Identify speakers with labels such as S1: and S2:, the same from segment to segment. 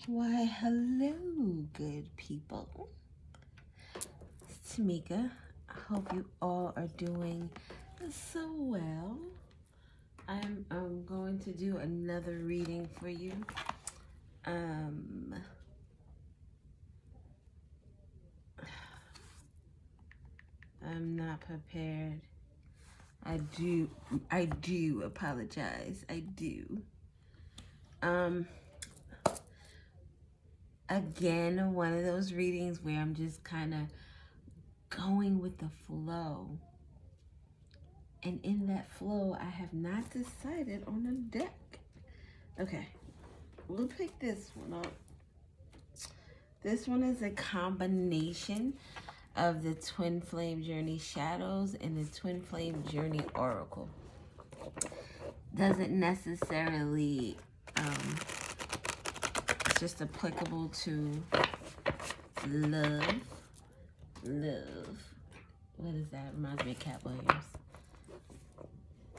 S1: Why, hello, good people. It's Tamika. I hope you all are doing so well. I'm going to do another reading for you. I'm not prepared. I do apologize. I do. Again, one of those readings where I'm just kind of going with the flow. And in that flow, I have not decided on a deck. Okay, we'll pick this one up. This one is a combination of the Twin Flame Journey Shadows and the Twin Flame Journey Oracle. Doesn't necessarily, it's just applicable to love. What is that? Reminds me of Cat Williams.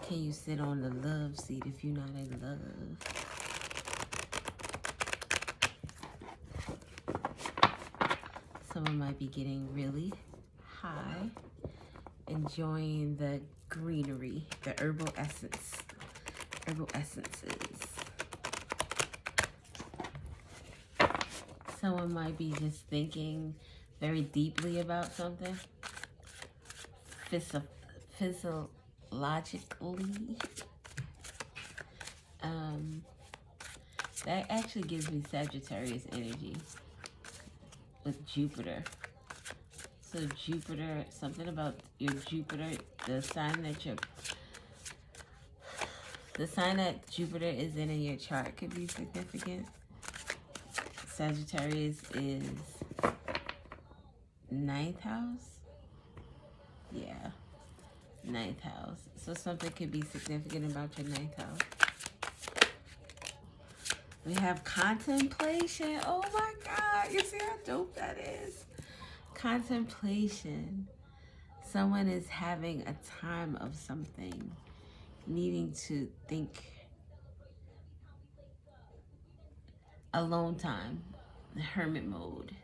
S1: Can you sit on the love seat if you're not in love? Someone might be getting really high, enjoying the greenery, the herbal essences. Someone might be just thinking very deeply about something. Physiologically. That actually gives me Sagittarius energy with Jupiter. So Jupiter, something about your Jupiter, the sign that Jupiter is in your chart could be significant. Sagittarius is 9th house. Yeah, 9th house. So something could be significant about your 9th house. We have contemplation. Oh my God, you see how dope that is? Contemplation. Someone is having a time of something, needing to think. Alone time, the hermit mode.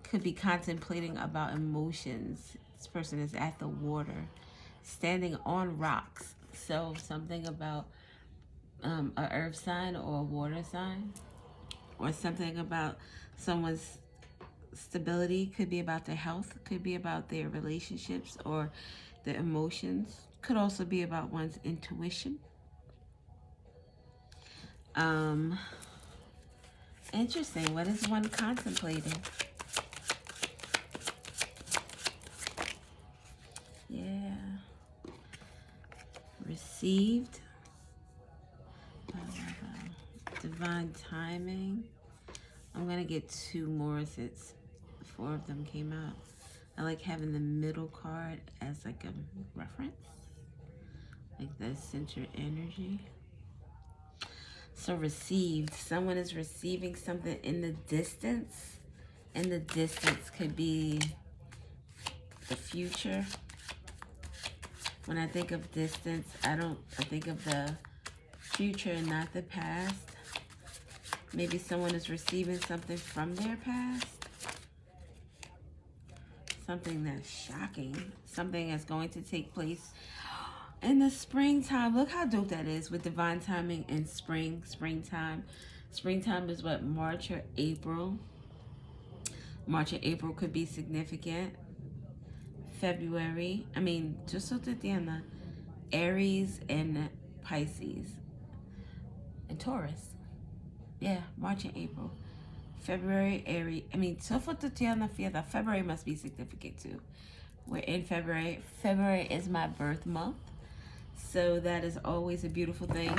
S1: Could be contemplating about emotions. This person is at the water, standing on rocks. So something about a earth sign or a water sign, or something about someone's stability. Could be about their health, could be about their relationships or their emotions. Could also be about one's intuition. Interesting. What is one contemplating? Yeah. Received. Divine timing. I'm going to get 2 more since 4 of them came out. I like having the middle card as like a reference. Like the center energy. So received. Someone is receiving something in the distance. In the distance could be the future. When I think of distance, I think of the future and not the past. Maybe someone is receiving something from their past. Something that's shocking. Something that's going to take place in the springtime. Look how dope that is with divine timing and springtime. Springtime is what, March or April? March or April could be significant. February, just so that the Aries and Pisces and Taurus. Yeah, March and April. February, Aries. February must be significant too. We're in February. February is my birth month. So that is always a beautiful thing.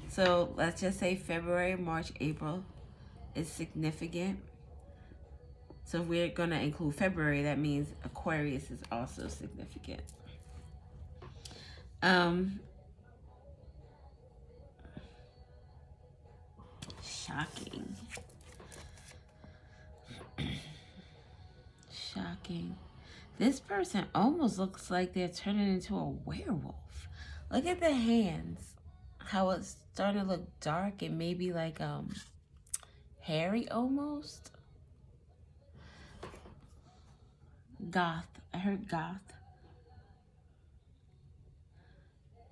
S1: So let's just say February, March, April is significant. So if we're going to include February, that means Aquarius is also significant. Shocking. Shocking. This person almost looks like they're turning into a werewolf. Look at the hands. How it's starting to look dark and maybe like hairy almost. Goth. I heard goth.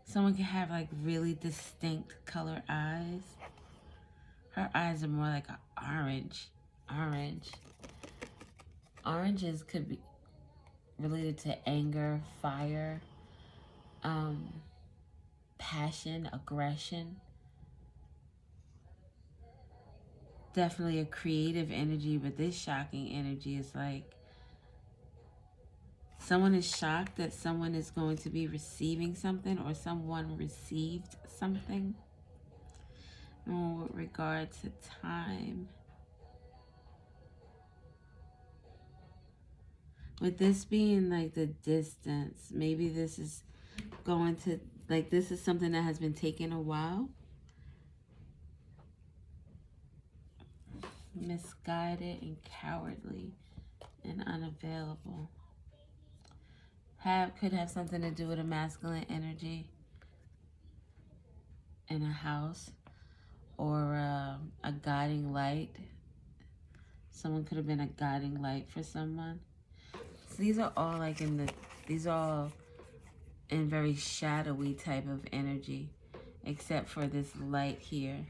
S1: Someone can have like really distinct color eyes. Her eyes are more like an orange. Oranges could be related to anger, fire, passion, aggression. Definitely a creative energy, but this shocking energy is like someone is shocked that someone is going to be receiving something or someone received something. With regard to time, with this being like the distance, maybe this is going to, like, this is something that has been taking a while. Misguided and cowardly and unavailable. Could have something to do with a masculine energy in a house, or a guiding light. Someone could have been a guiding light for someone. So these are all like these are all in very shadowy type of energy, except for this light here,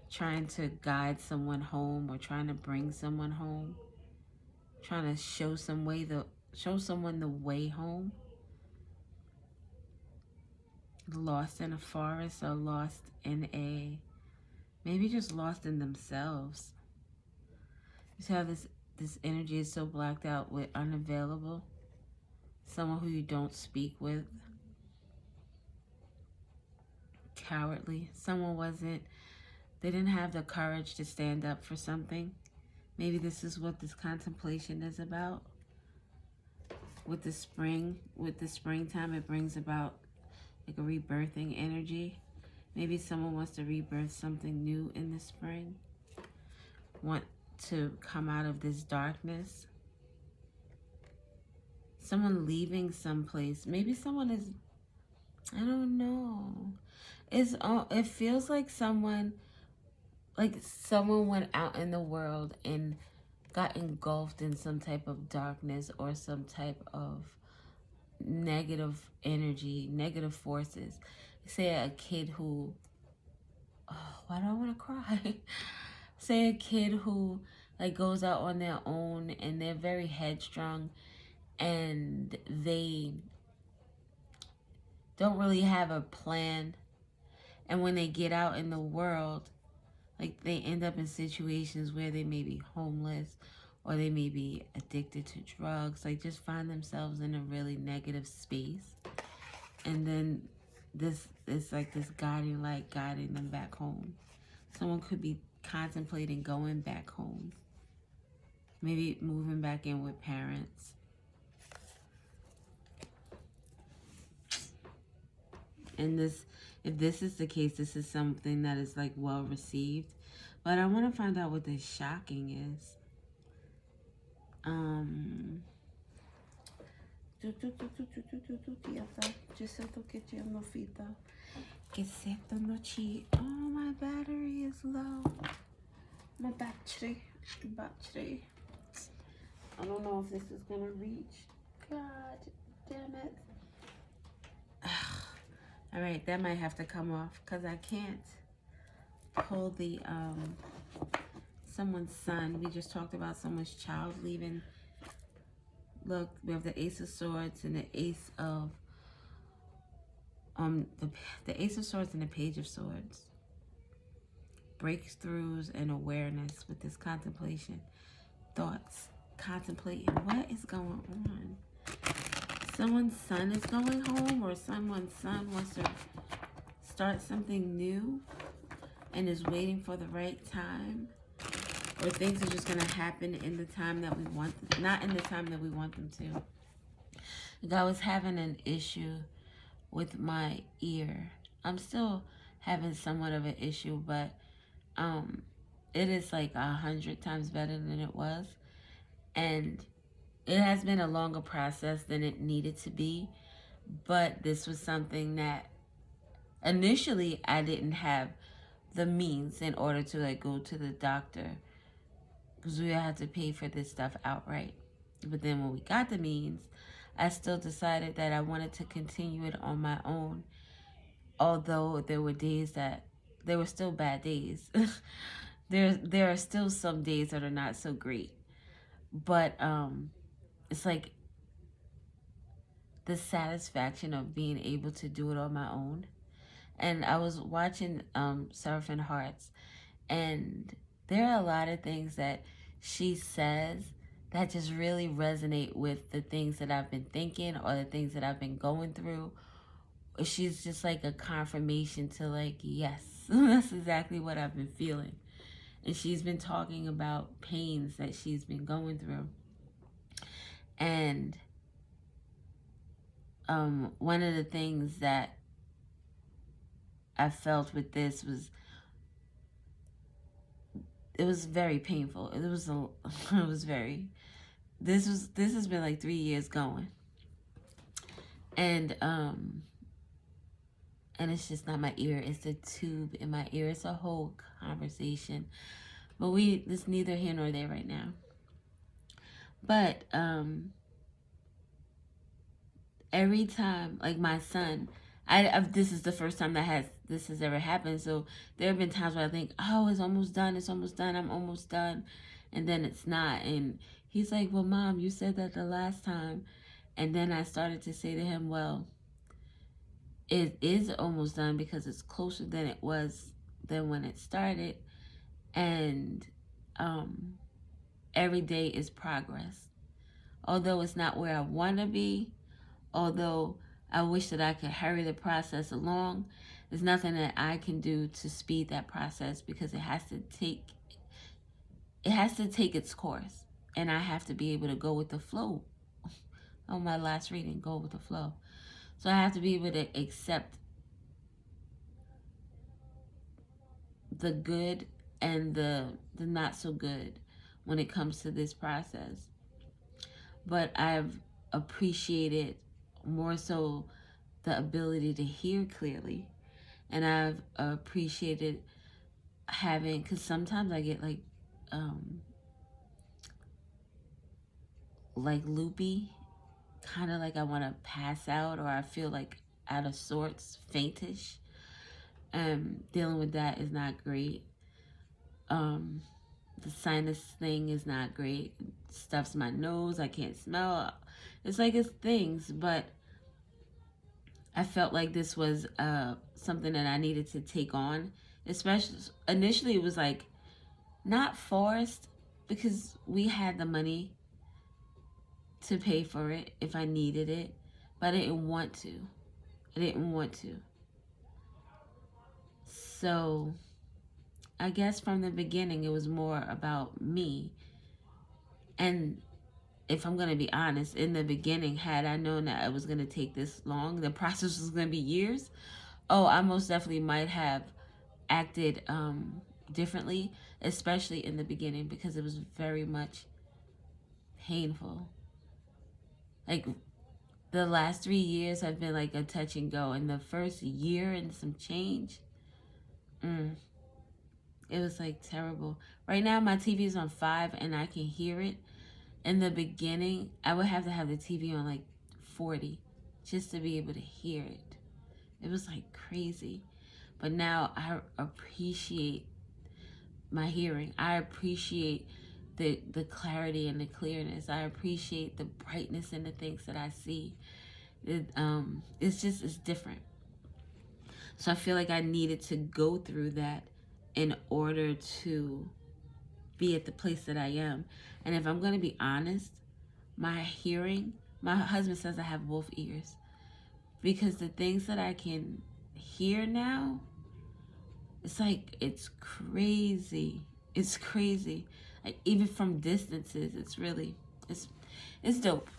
S1: trying to guide someone home or trying to bring someone home, trying to show someone the way home. Lost in a forest or lost in maybe just lost in themselves. You see how this energy is so blacked out with unavailable? Someone who you don't speak with. Cowardly. They didn't have the courage to stand up for something. Maybe this is what this contemplation is about. With the springtime, it brings about like a rebirthing energy. Maybe someone wants to rebirth something new in the spring. Want to come out of this darkness. Someone leaving someplace. Maybe someone is, I don't know. It feels like someone went out in the world and got engulfed in some type of darkness or some type of negative energy, negative forces. Say a kid who, why do I want to cry? Say a kid who like goes out on their own and they're very headstrong and they don't really have a plan, and when they get out in the world, like they end up in situations where they may be homeless or they may be addicted to drugs, like just find themselves in a really negative space. And then it's like this guiding light guiding them back home. Someone could be contemplating going back home. Maybe moving back in with parents. And if this is the case, this is something that is like well received. But I want to find out what this shocking is. Oh, my battery is low. My battery. I don't know if this is gonna reach. God damn it. All right, that might have to come off because I can't pull the someone's son. We just talked about someone's child leaving. Look, we have the Ace of Swords and the Ace of the Ace of Swords and the Page of Swords. Breakthroughs and awareness with this contemplation. Thoughts, contemplating what is going on. Someone's son is going home, or someone's son wants to start something new and is waiting for the right time, or things are just going to happen in the time that we want them, not in the time that we want them to. Like I was having an issue with my ear. I'm still having somewhat of an issue, but it is like 100 times better than it was, and it has been a longer process than it needed to be. But this was something that initially I didn't have the means in order to like go to the doctor, because we had to pay for this stuff outright. But then when we got the means, I still decided that I wanted to continue it on my own, although there were days that there were still bad days. There are still some days that are not so great, but it's like the satisfaction of being able to do it on my own. And I was watching Surfing Hearts, and there are a lot of things that she says that just really resonate with the things that I've been thinking or the things that I've been going through. She's just like a confirmation to like, yes, that's exactly what I've been feeling. And she's been talking about pains that she's been going through. And one of the things that I felt with this was, it was very painful. It was very, this has been like 3 years going. And it's just not my ear, it's the tube in my ear. It's a whole conversation. But it's neither here nor there right now. But every time, like my son, this is the first time that this has ever happened. So there have been times where I think, oh, it's almost done, I'm almost done, and then it's not. And he's like, well, Mom, you said that the last time. And then I started to say to him, well, it is almost done because it's closer than it was than when it started. And every day is progress. Although it's not where I want to be, although I wish that I could hurry the process along, there's nothing that I can do to speed that process, because it has to take its course, and I have to be able to go with the flow. On my last reading, go with the flow. So I have to be able to accept the good and the not so good when it comes to this process. But I've appreciated more so the ability to hear clearly, and I've appreciated having, because sometimes I get like loopy, kind of like I want to pass out, or I feel like out of sorts, faintish. Dealing with that is not great. The sinus thing is not great. It stuffs my nose. I can't smell. It's like it's things, but I felt like this was something that I needed to take on. Especially initially, it was like not forced, because we had the money to pay for it if I needed it, but I didn't want to. So I guess from the beginning, it was more about me. And if I'm going to be honest, in the beginning, had I known that it was going to take this long, the process was going to be years, I most definitely might have acted differently, especially in the beginning, because it was very much painful. Like, the last 3 years have been like a touch and go. And the first year and some change, it was like terrible. Right now, my TV is on 5 and I can hear it. In the beginning, I would have to have the TV on like 40 just to be able to hear it. It was like crazy. But now I appreciate my hearing. I appreciate the clarity and the clearness. I appreciate the brightness in the things that I see. It's different. So I feel like I needed to go through that in order to be at the place that I am. And if I'm going to be honest, my hearing, my husband says I have both ears, because the things that I can hear now, it's like, it's crazy. It's crazy. Like, even from distances, it's dope.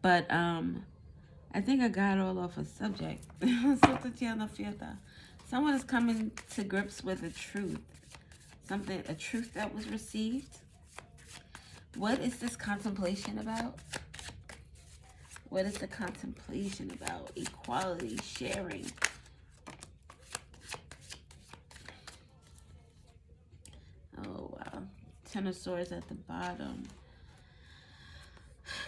S1: But I think I got all off a subject. Someone is coming to grips with a truth. A truth that was received. What is this contemplation about? What is the contemplation about? Equality, sharing. Ten of Swords at the bottom.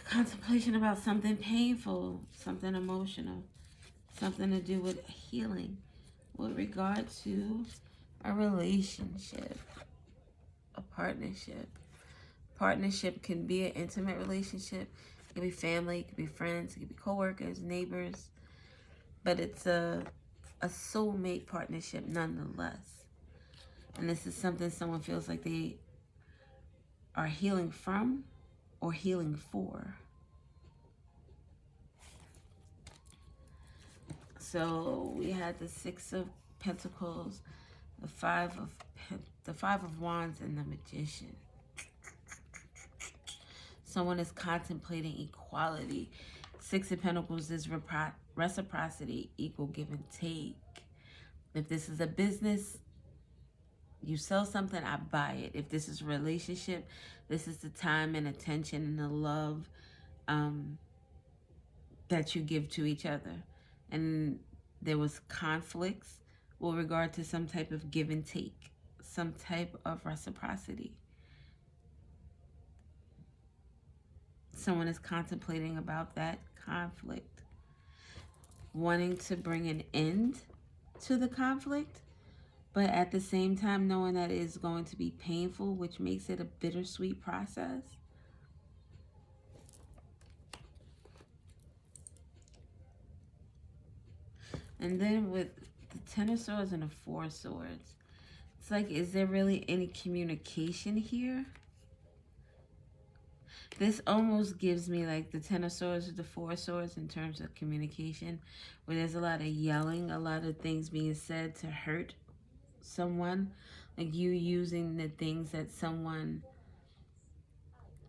S1: Contemplation about something painful, something emotional, something to do with healing with regard to a relationship, a partnership. Partnership can be an intimate relationship. It could be family, it could be friends, it could be co-workers, neighbors. But it's a soulmate partnership nonetheless. And this is something someone feels like they are healing from or healing for. So we had the Six of Pentacles, the Five of Wands, and the Magician. Someone is contemplating equality. Six of Pentacles is reciprocity, equal give and take. If this is a business, you sell something, I buy it. If this is a relationship, this is the time and attention and the love that you give to each other. And there was conflicts with regard to some type of give and take, some type of reciprocity. Someone is contemplating about that conflict, wanting to bring an end to the conflict, but at the same time knowing that it is going to be painful, which makes it a bittersweet process. And then with the Ten of Swords and the Four of Swords, it's like, is there really any communication here? This almost gives me like the Ten of Swords or the Four of Swords in terms of communication, where there's a lot of yelling, a lot of things being said to hurt someone, like you using the things that someone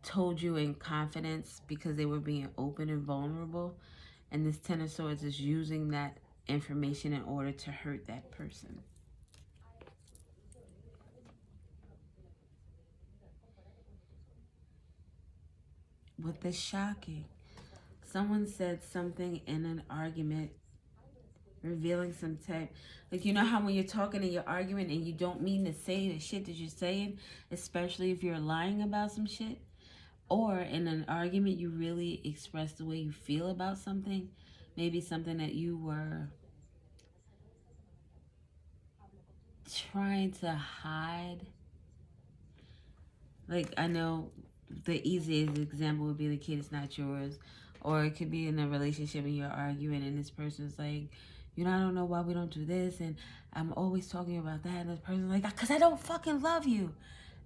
S1: told you in confidence because they were being open and vulnerable, and this Ten of Swords is using that information in order to hurt that person. With the shocking, someone said something in an argument revealing some type, like, you know how when you're talking and you're arguing and you don't mean to say the shit that you're saying, especially if you're lying about some shit, or in an argument you really express the way you feel about something, maybe something that you were trying to hide. Like, I know the easiest example would be the kid is not yours, or it could be in a relationship and you're arguing and this person's like, you know, I don't know why we don't do this, and I'm always talking about that, and this person's like, because I don't fucking love you.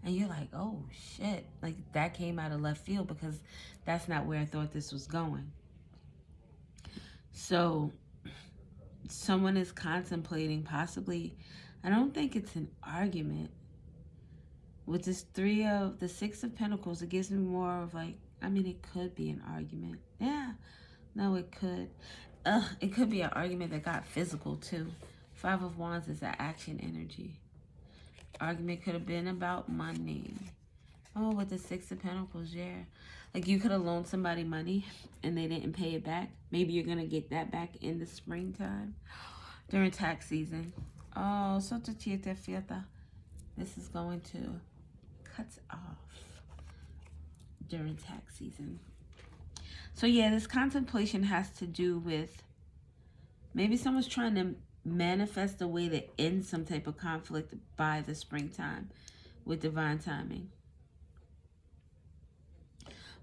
S1: And you're like, oh shit, like that came out of left field because that's not where I thought this was going. So someone is contemplating possibly, I don't think it's an argument. With this the Six of Pentacles, it gives me more of like, I mean, it could be an argument. Yeah, no, it could. It could be an argument that got physical too. Five of Wands is that action energy. Argument could have been about money. Oh, with the Six of Pentacles, yeah. Like you could have loaned somebody money and they didn't pay it back. Maybe you're going to get that back in the springtime during tax season. Oh, so this is going to cut off during tax season. So yeah, this contemplation has to do with maybe someone's trying to manifest a way to end some type of conflict by the springtime with divine timing.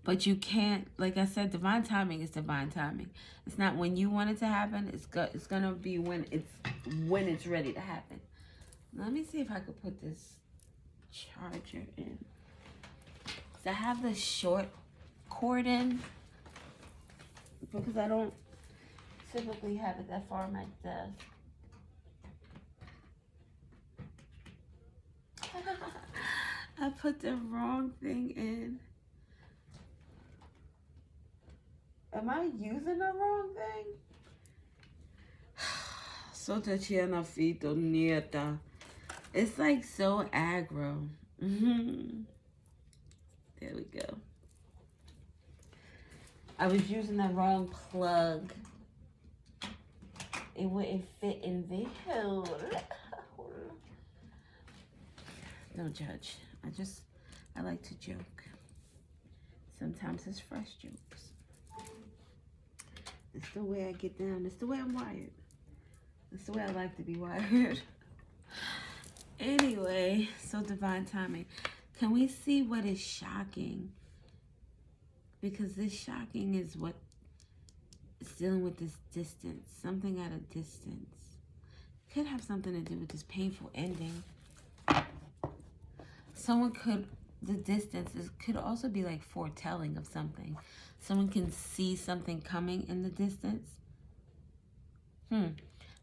S1: But you can't, like I said, divine timing is divine timing. It's not when you want it to happen. It's going to be when it's ready to happen. Let me see if I could put this charger in. So I have the short cord in because I don't typically have it that far on my desk. I put the wrong thing in. Am I using the wrong thing? So Tatiana Fito Nieta. It's like so aggro. There we go. I was using the wrong plug. It wouldn't fit in the hole. Don't judge. I just I like to joke. Sometimes it's fresh jokes. It's the way I get down. It's the way I'm wired. It's the way I like to be wired. Anyway, so divine timing. Can we see what is shocking? Because this shocking is what is dealing with this distance. Something at a distance. Could have something to do with this painful ending. Someone could, the distance could also be like foretelling of something. Someone can see something coming in the distance.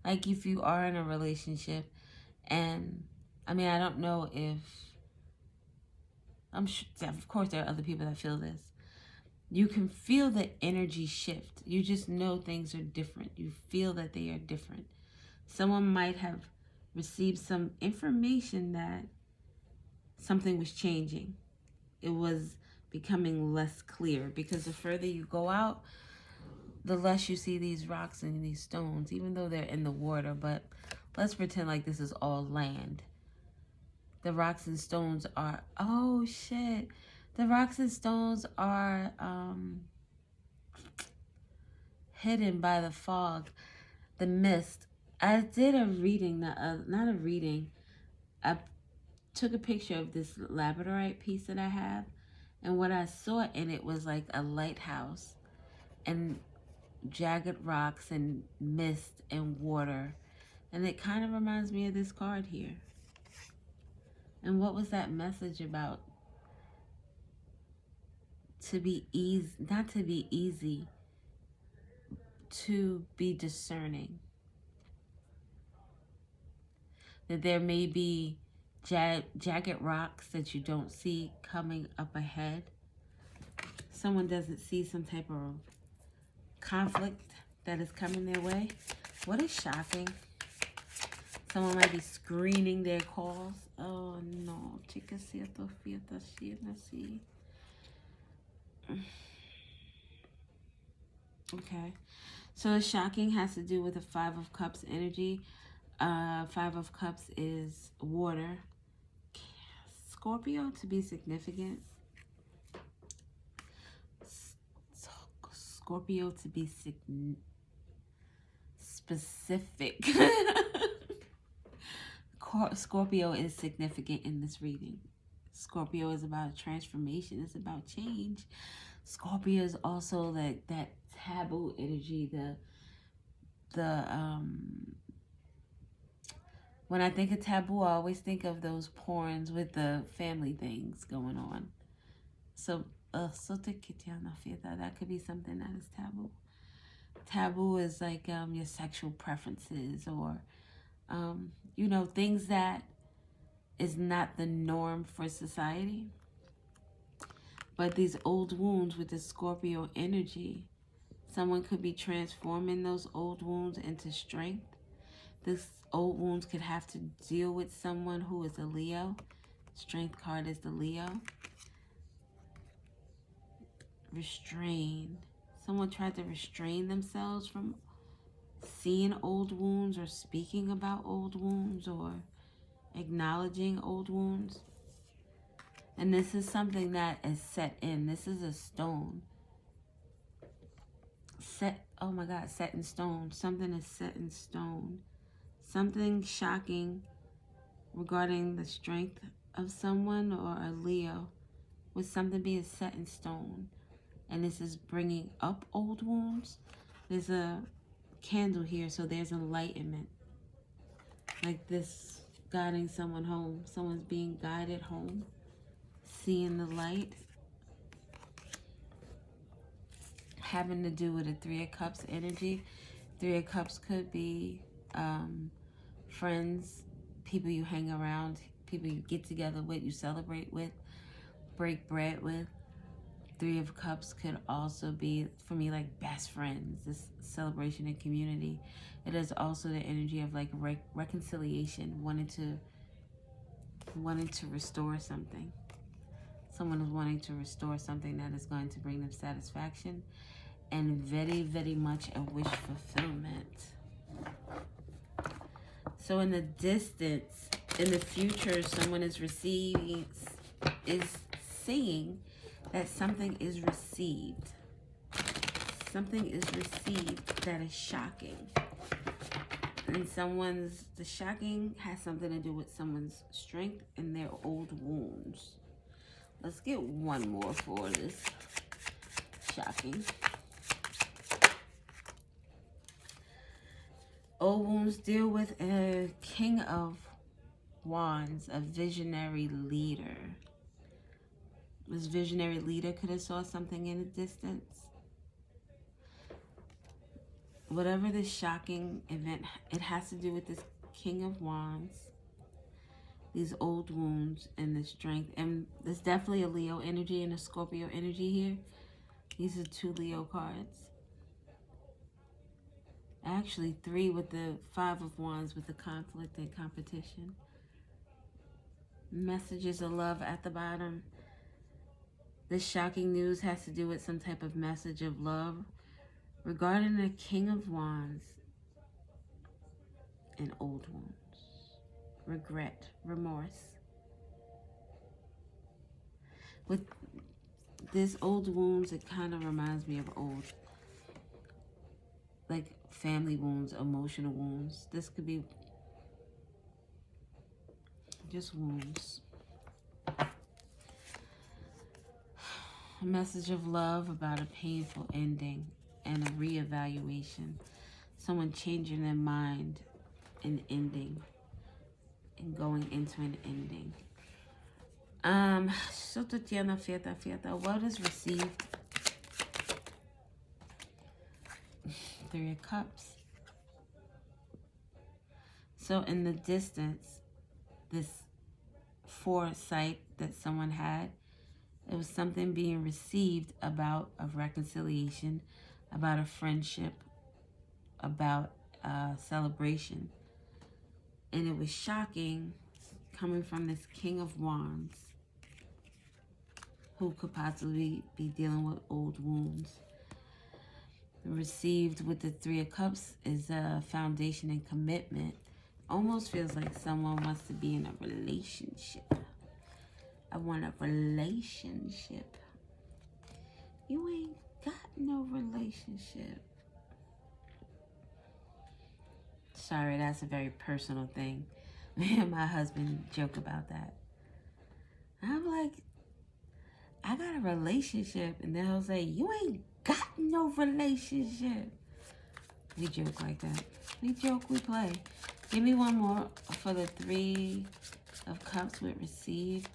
S1: Like if you are in a relationship, and I mean, I don't know if, I'm sure, of course there are other people that feel this. You can feel the energy shift. You just know things are different. You feel that they are different. Someone might have received some information that something was changing. It was becoming less clear, because the further you go out, the less you see these rocks and these stones, even though they're in the water. But let's pretend like this is all land. The rocks and stones are, oh shit. The rocks and stones are hidden by the fog, the mist. I did a reading, not a reading. I took a picture of this labradorite piece that I have, and what I saw in it was like a lighthouse and jagged rocks and mist and water, and it kind of reminds me of this card here. And what was that message about? To be easy, not to be easy, to be discerning. That there may be jagged rocks that you don't see coming up ahead. Someone doesn't see some type of conflict that is coming their way. What is shocking? Someone might be screening their calls. Oh no, chica cierto, fiesta, así. Okay, so the shocking has to do with the Five of Cups energy. Five of Cups is water. Scorpio to be significant. Scorpio to be specific. Scorpio is significant in this reading. Scorpio is about transformation. It's about change. Scorpio is also like that taboo energy. When I think of taboo, I always think of those porns with the family things going on. So that could be something that is taboo. Taboo is like your sexual preferences, or you know, things that is not the norm for society. But these old wounds with the Scorpio energy, someone could be transforming those old wounds into strength. This old wounds could have to deal with someone who is a Leo. Strength card is the Leo. Restrain. Someone tried to restrain themselves from seeing old wounds, or speaking about old wounds, or acknowledging old wounds. And this is something that is set in. This is a stone. Set, oh my God, set in stone. Something is set in stone. Something shocking regarding the strength of someone or a Leo, with something being set in stone. And this is bringing up old wounds. There's a candle here, so there's enlightenment. Like this, guiding someone home. Someone's being guided home. Seeing the light. Having to do with a Three of Cups energy. Three of Cups could be friends, people you hang around, people you get together with, you celebrate with, break bread with. Three of Cups could also be, for me, like best friends, this celebration and community. It is also the energy of like reconciliation, wanting to restore something. Someone is wanting to restore something that is going to bring them satisfaction and very, very much a wish fulfillment. So in the distance, in the future, someone is saying that something is received. Something is received that is shocking. And the shocking has something to do with someone's strength and their old wounds. Let's get one more for this shocking. Old wounds deal with a King of Wands, a visionary leader. This visionary leader could have saw something in the distance. Whatever this shocking event, it has to do with this King of Wands, these old wounds, and the strength. And there's definitely a Leo energy and a Scorpio energy here. These are 2 Leo cards. Actually 3 with the 5 of Wands with the conflict and competition. Messages of love at the bottom. This shocking news has to do with some type of message of love regarding the King of Wands and old wounds, regret, remorse. With this old wounds, it kind of reminds me of old, like family wounds, emotional wounds. This could be just wounds. A message of love about a painful ending and a reevaluation. Someone changing their mind and ending and going into an ending. What is received? 3 of Cups. So in the distance, this foresight that someone had, it was something being received about a reconciliation, about a friendship, about a celebration. And it was shocking coming from this King of Wands who could possibly be dealing with old wounds. Received with the 3 of Cups is a foundation and commitment. Almost feels like someone wants to be in a relationship. I want a relationship. You ain't got no relationship. Sorry, that's a very personal thing. Me and my husband joke about that. I'm like, I got a relationship. And then he'll say, you ain't got no relationship. We joke like that. We joke, we play. Give me one more for the 3 of Cups with received.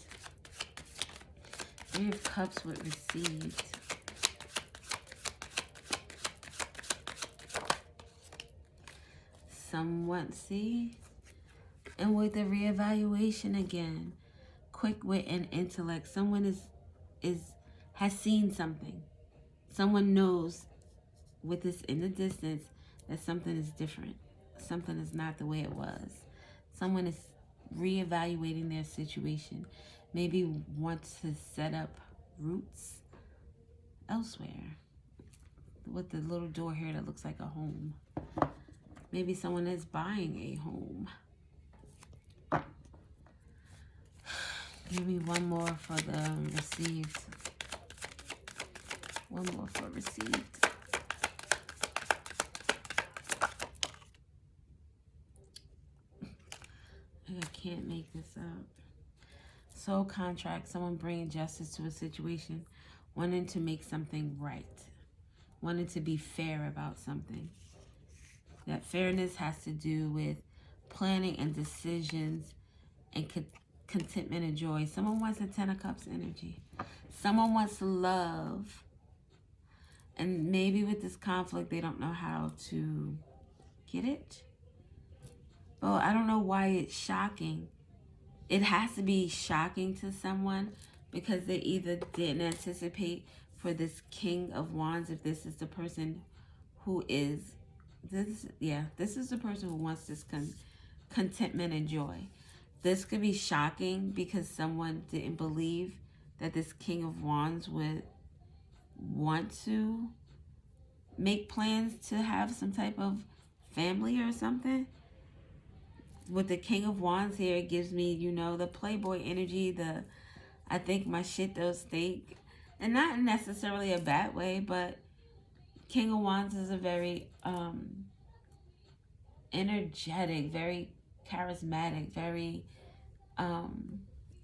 S1: 3 of Cups with received. Somewhat, see? And with the reevaluation again. Quick wit and intellect. Someone has seen something. Someone knows with this in the distance that something is different. Something is not the way it was. Someone is reevaluating their situation. Maybe wants to set up roots elsewhere. With the little door here that looks like a home. Maybe someone is buying a home. Give me one more for the received. One more for received. I can't make this up. Soul contract. Someone bringing justice to a situation. Wanting to make something right. Wanting to be fair about something. That fairness has to do with planning and decisions and contentment and joy. Someone wants a 10 of Cups energy. Someone wants love. And maybe with this conflict, they don't know how to get it. Well, I don't know why it's shocking. It has to be shocking to someone because they either didn't anticipate for this King of Wands, if this is the person who is, this is the person who wants this contentment and joy. This could be shocking because someone didn't believe that this King of Wands would want to make plans to have some type of family or something. With the King of Wands here, it gives me, the playboy energy, the I think my shit does stink. And not necessarily a bad way, but King of Wands is a very energetic, very charismatic, very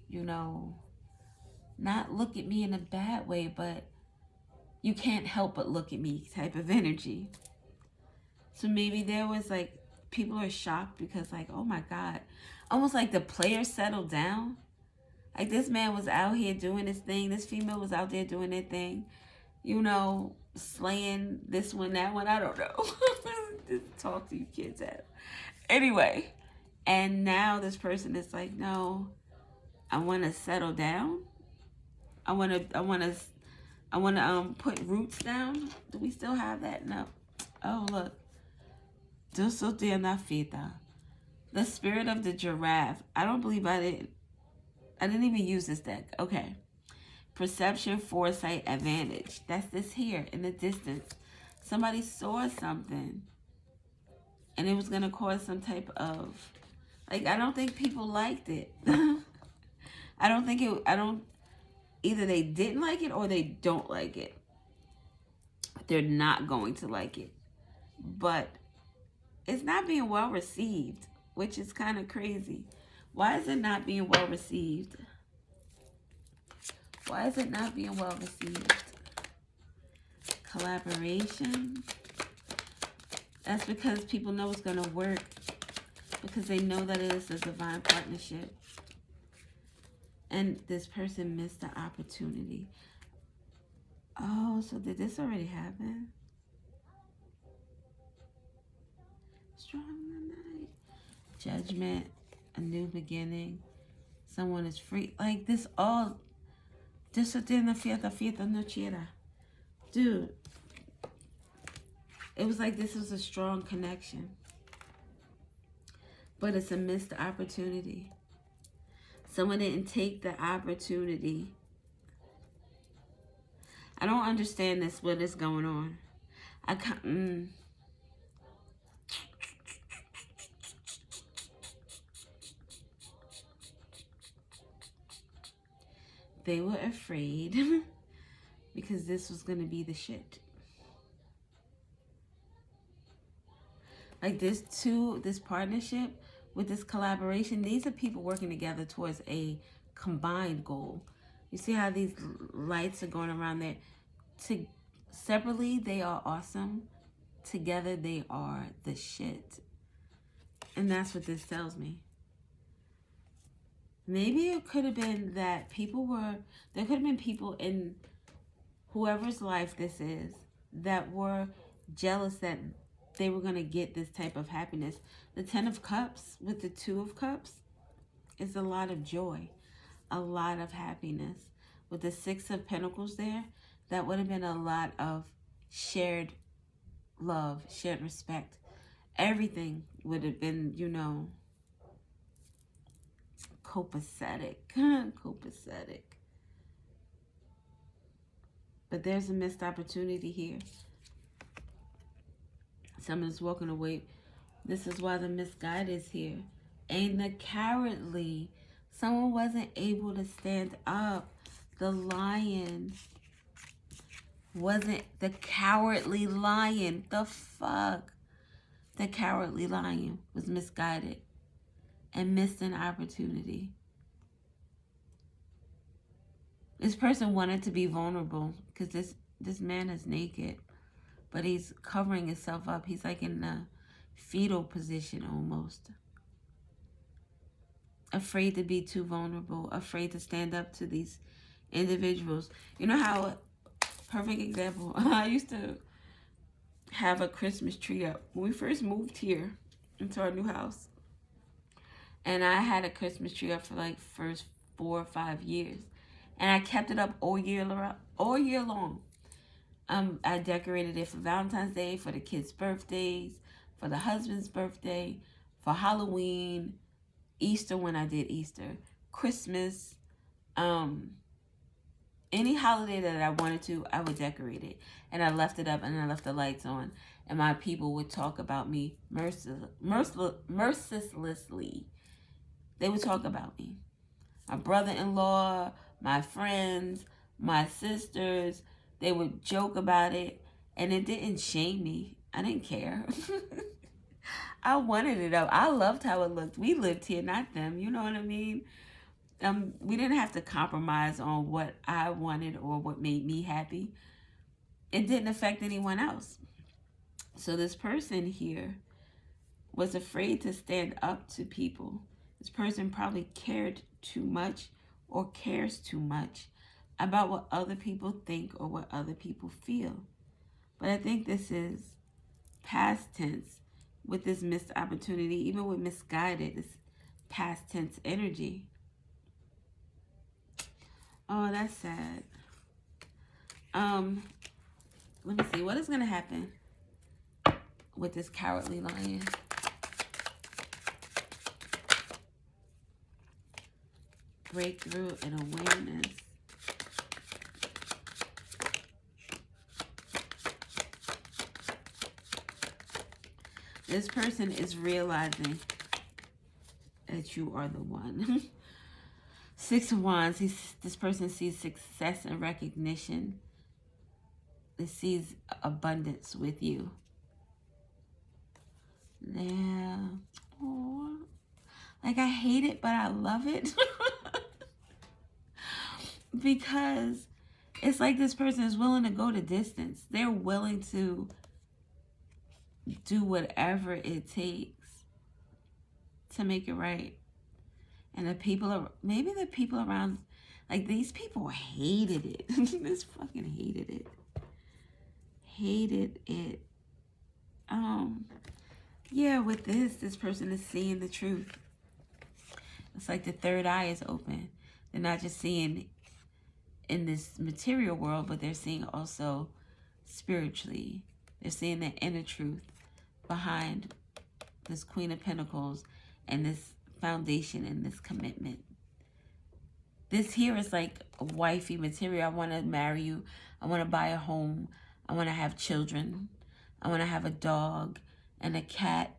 S1: you know, not look at me in a bad way, but you can't help but look at me type of energy. So maybe there was like, people are shocked because like, oh my God, almost like the players settled down. Like this man was out here doing his thing. This female was out there doing their thing. You know, slaying this one, that one. I don't know. Just talk to you kids at. Anyway, and now this person is like, no, I want to settle down. I want to put roots down. Do we still have that? No. Oh, look. The spirit of the giraffe. I don't believe I didn't even use this deck. Okay. Perception, foresight, advantage. That's this here in the distance. Somebody saw something and it was going to cause some type of, like, I don't think people liked it. Either they didn't like it or they don't like it. They're not going to like it. But it's not being well received, which is kind of crazy. Why is it not being well received? Why is it not being well received? Collaboration. That's because people know it's going to work. Because they know that it is a divine partnership. And this person missed the opportunity. Oh, so did this already happen? Strong night. Judgment. A new beginning. Someone is free. Like this all. Dude. It was like this was a strong connection. But it's a missed opportunity. Someone didn't take the opportunity. I don't understand this, what is going on. I can't. They were afraid because this was going to be the shit. Like this partnership with this collaboration, these are people working together towards a combined goal. You see how these lights are going around there? Separately, they are awesome. Together, they are the shit. And that's what this tells me. Maybe it could have been that there could have been people in whoever's life this is that were jealous that they were going to get this type of happiness. The 10 of Cups with the 2 of Cups is a lot of joy, a lot of happiness. With the 6 of Pentacles there, that would have been a lot of shared love, shared respect. Everything would have been, you know, copacetic. Copacetic. But there's a missed opportunity here. Someone's walking away. This is why the misguided is here. And the cowardly. Someone wasn't able to stand up. The lion wasn't the cowardly lion. The fuck? The cowardly lion was misguided and missed an opportunity. This person wanted to be vulnerable because this man is naked, but he's covering himself up. He's like in a fetal position almost. Afraid to be too vulnerable, afraid to stand up to these individuals. You know how, perfect example, I used to have a Christmas tree up when we first moved here into our new house. And I had a Christmas tree up for like first 4 or 5 years. And I kept it up all year long. I decorated it for Valentine's Day, for the kids' birthdays, for the husband's birthday, for Halloween, Easter when I did Easter, Christmas, any holiday that I wanted to, I would decorate it. And I left it up and I left the lights on. And my people would talk about me mercilessly. They would talk about me. My brother-in-law, my friends, my sisters. They would joke about it, and it didn't shame me. I didn't care. I wanted it up. I loved how it looked. We lived here, not them. You know what I mean? We didn't have to compromise on what I wanted or what made me happy. It didn't affect anyone else. So this person here was afraid to stand up to people. This person probably cared too much or cares too much about what other people think or what other people feel. But I think this is past tense with this missed opportunity, even with misguided, this past tense energy. Oh, that's sad. Let me see what is gonna happen with this cowardly lion. Breakthrough and awareness. This person is realizing that you are the one. Six of Wands. This person sees success and recognition. It sees abundance with you. Yeah. Aww. Like, I hate it, but I love it. Because it's like this person is willing to go the distance. They're willing to do whatever it takes to make it right. And the people, maybe the people around, like, these people hated it. This fucking hated it. Hated it. Yeah, with this person is seeing the truth. It's like the third eye is open. They're not just seeing in this material world, but they're seeing also spiritually. They're seeing the inner truth behind this Queen of Pentacles and this foundation and this commitment. This here is like a wifey material. I want to marry you. I want to buy a home. I want to have children. I want to have a dog and a cat.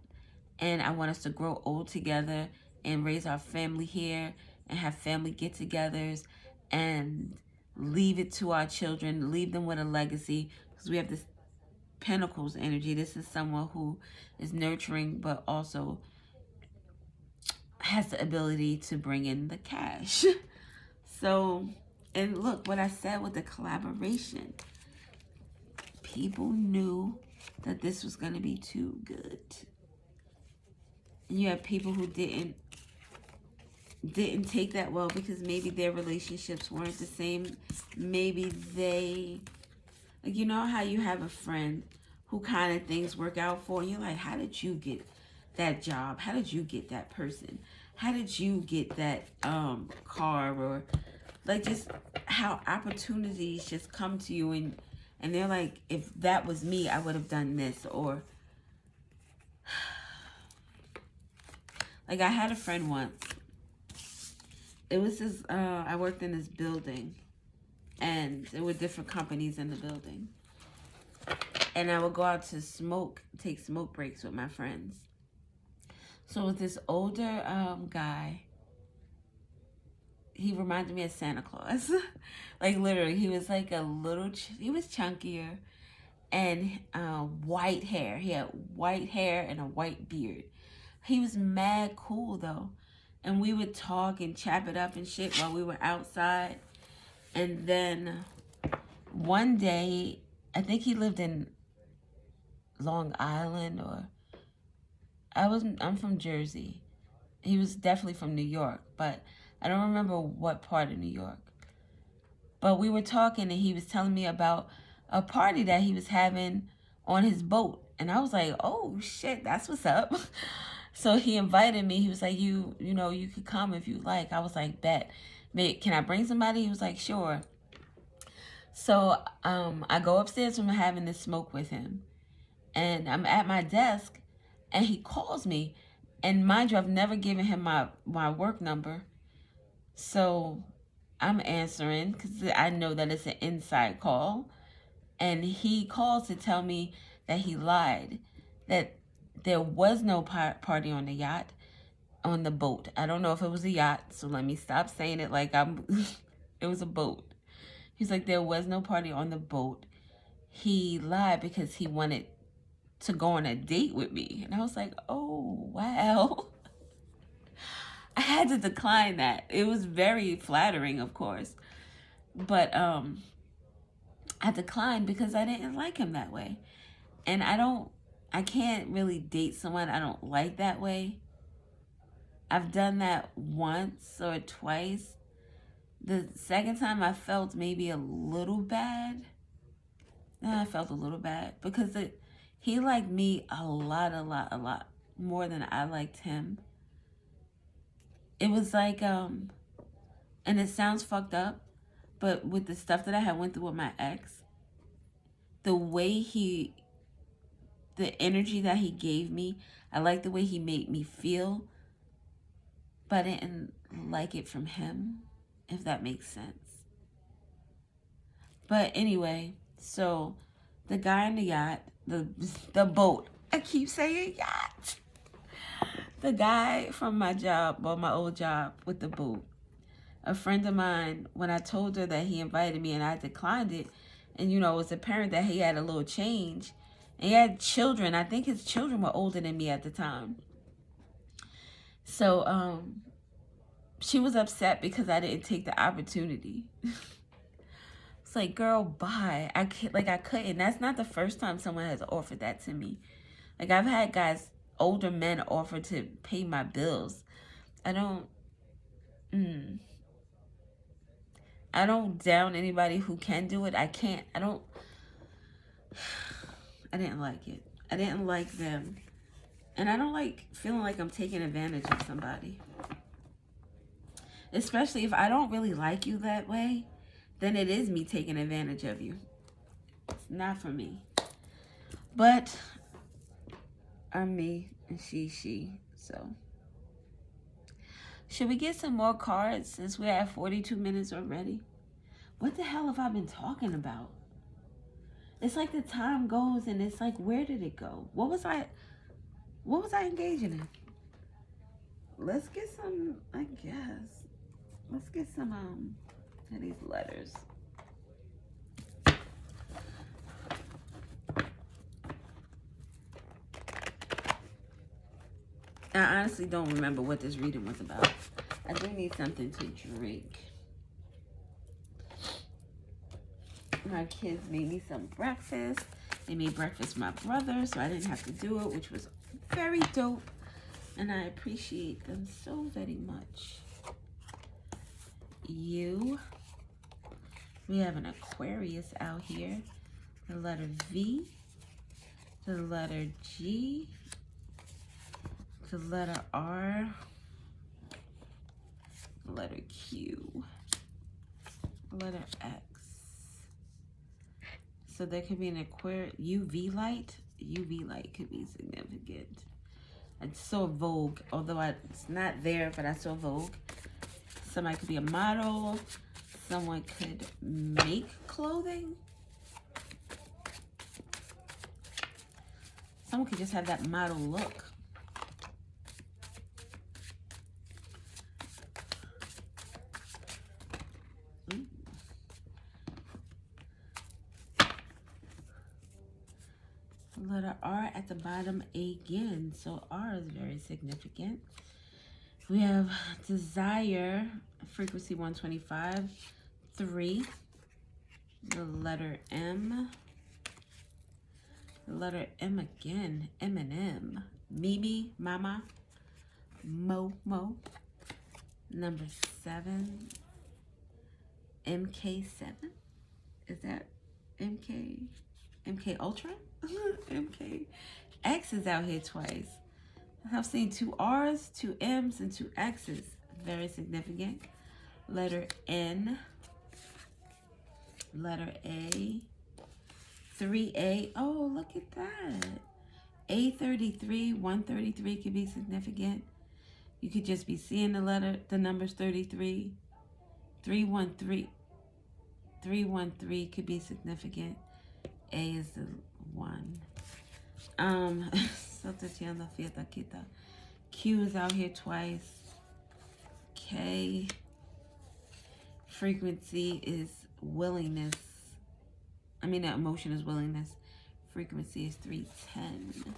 S1: And I want us to grow old together and raise our family here and have family get-togethers and leave it to our children, leave them with a legacy, because we have this Pentacles energy. This is someone who is nurturing but also has the ability to bring in the cash. So, and look what I said with the collaboration. People knew that this was going to be too good. And you have people who didn't take that well because maybe their relationships weren't the same. Maybe they, like, you know how you have a friend who kind of things work out for, and you're like, how did you get that job? How did you get that person? How did you get that car? Or like, just how opportunities just come to you, and they're like, if that was me, I would have done this. Or like, I had a friend once. It was this, I worked in this building, and there were different companies in the building. And I would go out to take smoke breaks with my friends. So with this older guy, he reminded me of Santa Claus. Like, literally, he was like a little, he was chunkier and white hair. He had white hair and a white beard. He was mad cool, though. And we would talk and chop it up and shit while we were outside. And then one day, I think he lived in Long Island, or I'm from Jersey. He was definitely from New York, but I don't remember what part of New York. But we were talking, and he was telling me about a party that he was having on his boat. And I was like, oh shit, that's what's up. So he invited me. He was like, you know, you could come if you like. I was like, bet. Can I bring somebody? He was like, sure. So I go upstairs from having this smoke with him. And I'm at my desk, and he calls me. And mind you, I've never given him my work number. So I'm answering because I know that it's an inside call. And he calls to tell me that he lied, that there was no party on the yacht, on the boat. I don't know if it was a yacht, so let me stop saying it like I'm It was a boat. He's like, there was no party on the boat. He lied because he wanted to go on a date with me. And I was like, oh, wow. I had to decline that. It was very flattering, of course. But I declined because I didn't like him that way. And I can't really date someone I don't like that way. I've done that once or twice. The second time I felt maybe a little bad. I felt a little bad because he liked me a lot more than I liked him. It was like, and it sounds fucked up, but with the stuff that I had went through with my ex, the energy that he gave me, I liked the way he made me feel, but I didn't like it from him, if that makes sense. But anyway, so the guy on the yacht, the boat, I keep saying yacht. The guy from my job, well, my old job with the boat, a friend of mine, when I told her that he invited me and I declined it, and it was apparent that he had a little change, and he had children. I think his children were older than me at the time. So she was upset because I didn't take the opportunity. It's like, girl, bye. I couldn't. That's not the first time someone has offered that to me. Like, I've had guys, older men, offer to pay my bills. I don't down anybody who can do it. I can't. I didn't like it. I didn't like them. And I don't like feeling like I'm taking advantage of somebody. Especially if I don't really like you that way, then it is me taking advantage of you. It's not for me. But I'm me and she. So should we get some more cards since we're at 42 minutes already? What the hell have I been talking about? It's like the time goes and it's like, where did it go? What was I engaging in? Let's get some, I guess. Let's get some of these letters. I honestly don't remember what this reading was about. I do need something to drink. My kids made me some breakfast. They made breakfast for my brother, so I didn't have to do it, which was very dope. And I appreciate them so very much. We have an Aquarius out here. The letter V, the letter G, the letter R, the letter Q, the letter X. So there could be an Aquarius UV light. UV light could be significant. I saw Vogue, although it's not there, but I saw Vogue. Somebody could be a model. Someone could make clothing. Someone could just have that model look. Letter R at the bottom again. So R is very significant. We have desire, frequency 125, 3. The letter M. The letter M again. Eminem. Mimi, Mama. Mo. Number 7. MK7. Is that MK Ultra? MK. X is out here twice. I've seen 2 R's, 2 M's, and 2 X's. Very significant. Letter N. Letter A. 3A. Oh, look at that. A33, 133 could be significant. You could just be seeing the numbers 33. 313. 313 could be significant. A is the 1. Q is out here twice. K. Frequency is willingness. I mean, the emotion is willingness. Frequency is 310.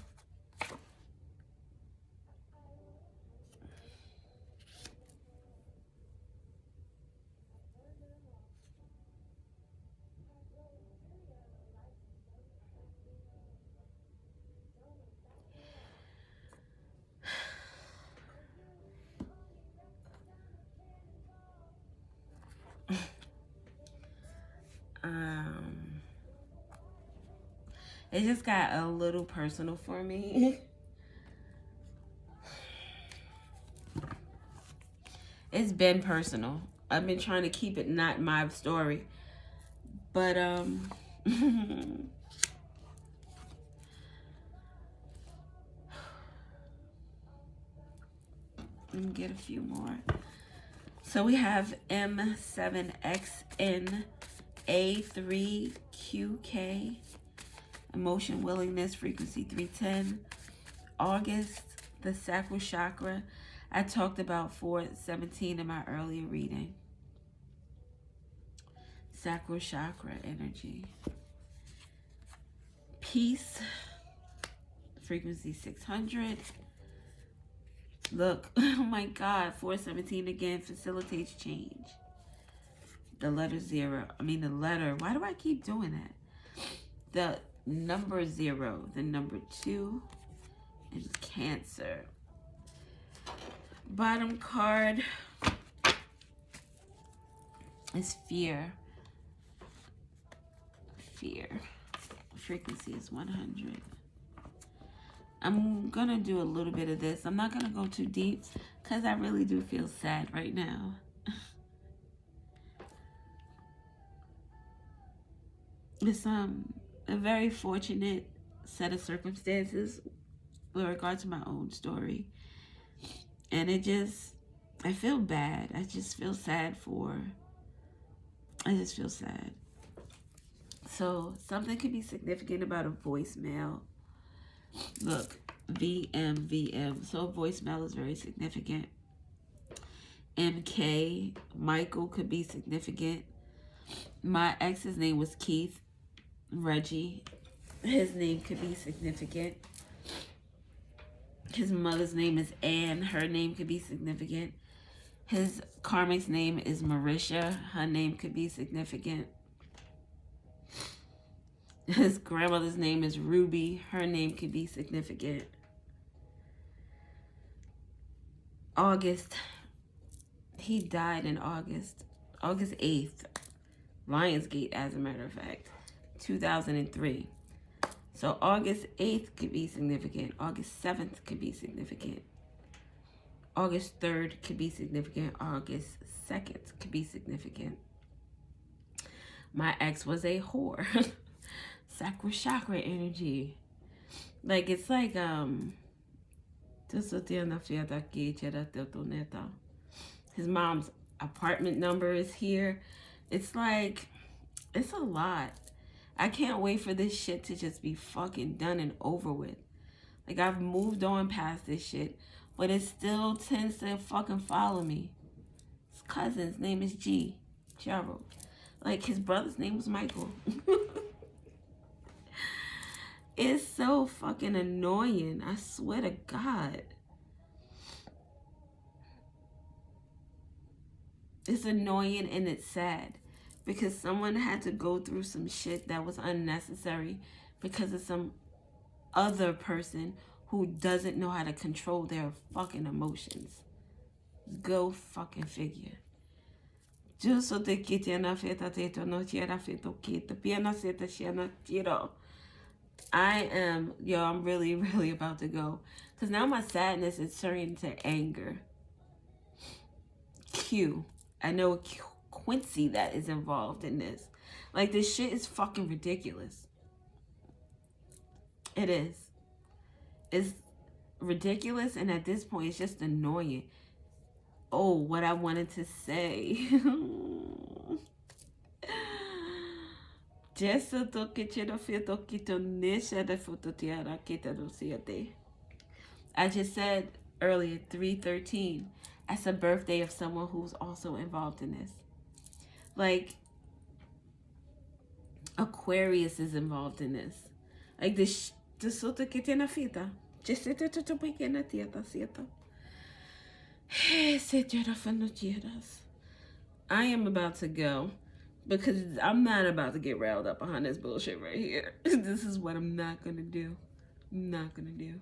S1: It just got a little personal for me. It's been personal. I've been trying to keep it not my story. But, let me get a few more. So we have M7XNA3QK. Emotion, willingness, frequency 310. August, the sacral chakra. I talked about 417 in my earlier reading. Sacral chakra energy. Peace, frequency 600. Look, oh my God, 417 again facilitates change. The letter 0. I mean the letter. Why do I keep doing that? The number 0, the number 2 is Cancer. Bottom card is fear. Fear. Frequency is 100. I'm gonna do a little bit of this. I'm not gonna go too deep because I really do feel sad right now. It's a very fortunate set of circumstances with regard to my own story. And I feel bad. I just feel sad I just feel sad. So something could be significant about a voicemail. Look, VM. So a voicemail is very significant. MK, Michael could be significant. My ex's name was Keith. Reggie, his name could be significant. His mother's name is Anne. Her name could be significant. His karmic's name is Marisha. Her name could be significant. His grandmother's name is Ruby. Her name could be significant. August. He died in August 8th. Lionsgate, as a matter of fact. 2003. So August 8th could be significant. August 7th could be significant. August 3rd could be significant. August 2nd could be significant. My ex was a whore. Sacral chakra energy. Like, it's like, his mom's apartment number is here. It's like, it's a lot. I can't wait for this shit to just be fucking done and over with. Like, I've moved on past this shit, but it still tends to fucking follow me. His cousin's name is Gerald. Like, his brother's name was Michael. It's so fucking annoying. I swear to God. It's annoying and it's sad. Because someone had to go through some shit that was unnecessary because of some other person who doesn't know how to control their fucking emotions. Go fucking figure. I'm really, really about to go. Because now my sadness is turning into anger. I know Quincy that is involved in this. Like, this shit is fucking ridiculous. It is. It's ridiculous, and at this point, it's just annoying. Oh, what I wanted to say. I just said earlier, 313. That's a birthday of someone who's also involved in this. like Aquarius is involved in this. Like this sota que tem na fita. Pequena tieta, sieta. I am about to go because I'm not about to get riled up behind this bullshit right here. This is what I'm not gonna do. I'm not gonna do.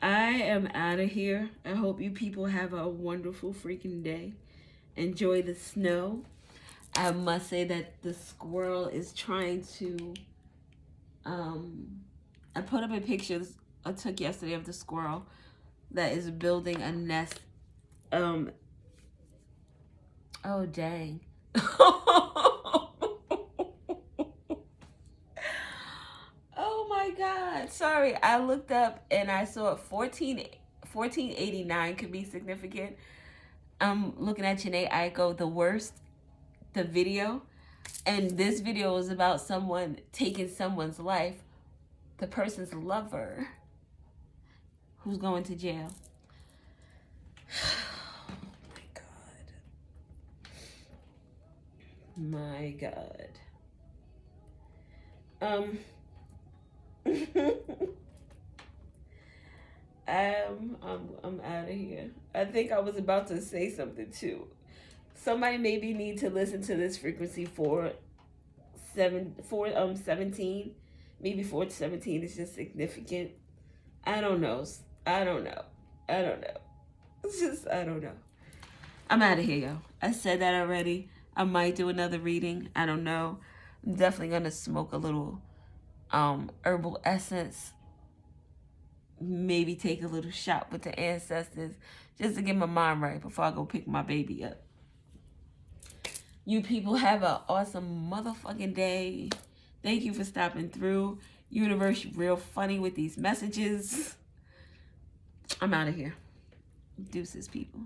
S1: I am out of here. I hope you people have a wonderful freaking day. Enjoy the snow. I must say that the squirrel is trying to, I put up a picture I took yesterday of the squirrel that is building a nest. Oh dang. Oh my God. Sorry, I looked up and I saw 1489 could be significant. I'm looking at Janae Aiko, The Worst, the video. And this video is about someone taking someone's life, the person's lover, who's going to jail. My God. I'm out of here. I think I was about to say something too. Somebody maybe need to listen to this frequency 417. Maybe 417 is just significant. I don't know. It's just, I don't know. I'm out of here, yo. I said that already. I might do another reading. I don't know. I'm definitely gonna smoke a little herbal essence. Maybe take a little shot with the ancestors just to get my mind right before I go pick my baby up. You people have an awesome motherfucking day. Thank you for stopping through. Universe, you're real funny with these messages. I'm out of here. Deuces, people.